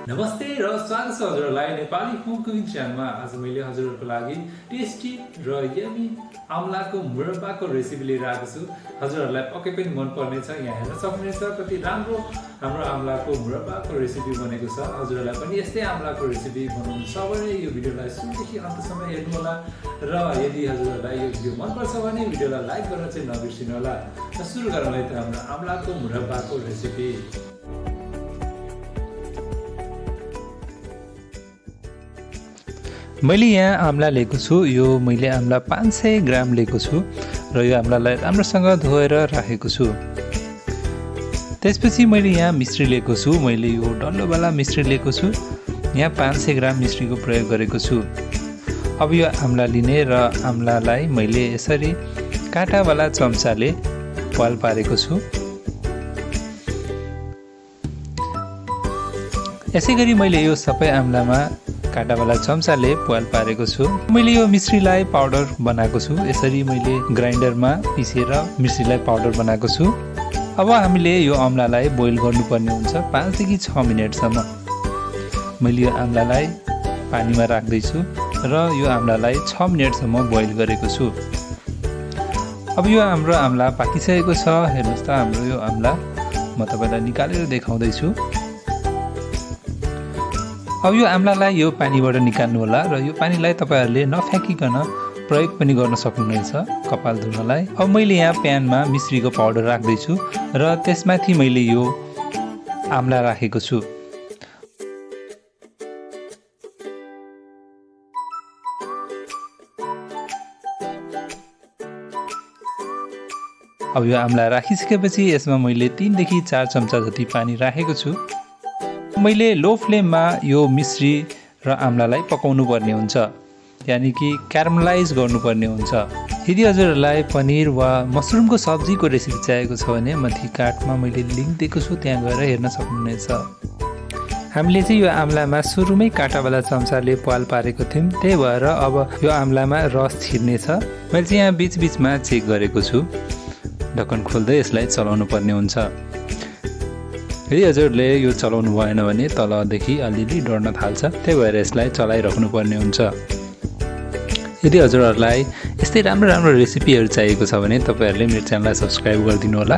नमस्ते र स्वागत छ हजुरहरूलाई नेपाली होम कुकिङ च्यानलमा। आज मैले हजुरहरूको लागि टेस्टी र यमी आमलाको मुरब्बाको रेसिपी लिएर आएको छु। हजुरहरूलाई पक्कै पनि मन पर्ने छ। यहाँ हेर्न सक्नुहुनेछ कति राम्रो हाम्रो आमलाको मुरब्बाको रेसिपी बनेको छ। हजुरहरूलाई पनि यस्तै आमलाको रेसिपी बनाउनु छ भने यो भिडियोलाई सुरुदेखि अन्तसम्म हेर्नु होला र यदि हजुरहरूलाई यो भिडियो मनपर्छ भने भिडियोलाई लाइक गर्न चाहिँ नबिर्सिनु होला। र सुरु गरौँ है त हाम्रो आमलाको मुरब्बाको रेसिपी। मैले यहाँ आमला लिएको छु। यो मैले आमला 500 ग्राम लिएको छु र यो आमलालाई राम्रोसँग धोएर राखेको छु। त्यसपछि मैले यहाँ मिश्री लिएको छु। मैले यो डल्लोवाला मिश्री लिएको छु। यहाँ 500 ग्राम मिश्रीको प्रयोग गरेको छु। अब यो आमला लिने र आमलालाई मैले यसरी काँटावाला चम्चाले पाल पारेको छु। यसै गरी मैले यो सबै आमलामा काँटावाला चम्चाले पाल पारेको छु। मैले यो मिश्रीलाई पाउडर बनाएको छु। यसरी मैले ग्राइन्डरमा पिसेर मिश्रीलाई पाउडर बनाएको छु। अब हामीले यो आमलालाई बोइल गर्नुपर्ने हुन्छ 5 देखि 6 मिनेटसम्म। मैले यो आमलालाई पानीमा राख्दैछु र यो आमलालाई 6 मिनेटसम्म बोइल गरेको छु। अब यो हाम्रो आमला पाकिसकेको छ। हेर्नुहोस् त हाम्रो यो आमला म तपाईँलाई निकालेर देखाउँदैछु। अब यो आमलालाई यो पानीबाट निकाल्नु होला र यो पानीलाई तपाईहरुले नफ्याँकिकन प्रयोग पनि गर्न सक्नुहुनेछ कपाल धुनलाई। अब मैले यहाँ प्यानमा मिश्रीको पाउडर राख्दैछु र त्यसमाथि मैले यो आमला राखेको छु। अब यो आमला राखिसकेपछि यसमा मैले 3 देखि 4 चम्चा जति पानी राखेको छु। मैले लो फ्लेममा यो मिश्री र आमलालाई पकाउनु पर्ने हुन्छ, यानी कि क्यारमलाइज गर्नुपर्ने हुन्छ। यदि हजुरहरूलाई पनिर वा मसरुमको सब्जीको रेसिपी चाहिएको छ भने माथि कार्डमा मैले लिङ्क दिएको छु, त्यहाँ गएर हेर्न सक्नुहुनेछ। हामीले चाहिँ यो आमलामा सुरुमै काँटावाला चम्चाले पाल पारेको थियौँ, त्यही भएर अब यो आमलामा रस छिर्नेछ। मैले चाहिँ यहाँ बिचबिचमा चेक गरेको छु। ढक्कन खोल्दै यसलाई चलाउनु पर्ने हुन्छ। यदि हजुरले यो चलाउनु भएन भने तलदेखि अलिअलि डढ्न थाल्छ, त्यही भएर यसलाई चलाइराख्नु पर्ने हुन्छ। यदि हजुरहरूलाई यस्तै राम्रो रेसिपीहरू चाहिएको छ भने तपाईहरुले मेरो च्यानललाई सब्स्क्राइब गरिदिनु होला।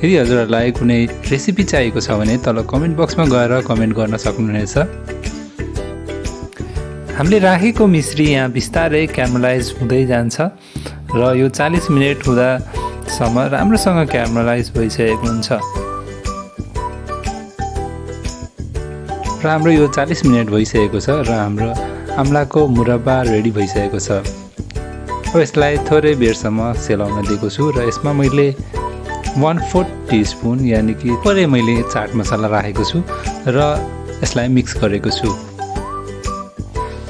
यदि हजुरहरूलाई कुनै रेसिपी चाहिएको छ भने तल कमेन्ट बक्समा गएर कमेन्ट गर्न सक्नुहुनेछ। हामीले राखेको मिश्री यहाँ बिस्तारै क्यारमलाइज हुँदै जान्छ र यो 40 मिनेट हुँदासम्म राम्रोसँग क्यारमलाइज भइसकेको हुन्छ। र हाम्रो यो 40 मिनेट भइसकेको छ र हाम्रो आमलाको मुरब्बा रेडी भइसकेको छ। अब यसलाई थोरै बेरसम्म सेलाउन दिएको छु र यसमा मैले 1/4 टीस्पुन यानी कि थोरै मैले चाट मसाला राखेको छु र यसलाई मिक्स गरेको छु।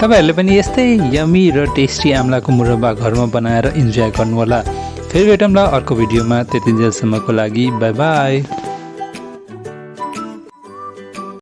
तपाईहरुले पनि यस्तै यमी र टेस्टी आमलाको मुरब्बा घरमा बनाएर इन्जोय गर्नु होला। फेरि भेटौँला अर्को भिडियोमा। त्यतिन्जेलसम्मको लागि बाइ बाइ।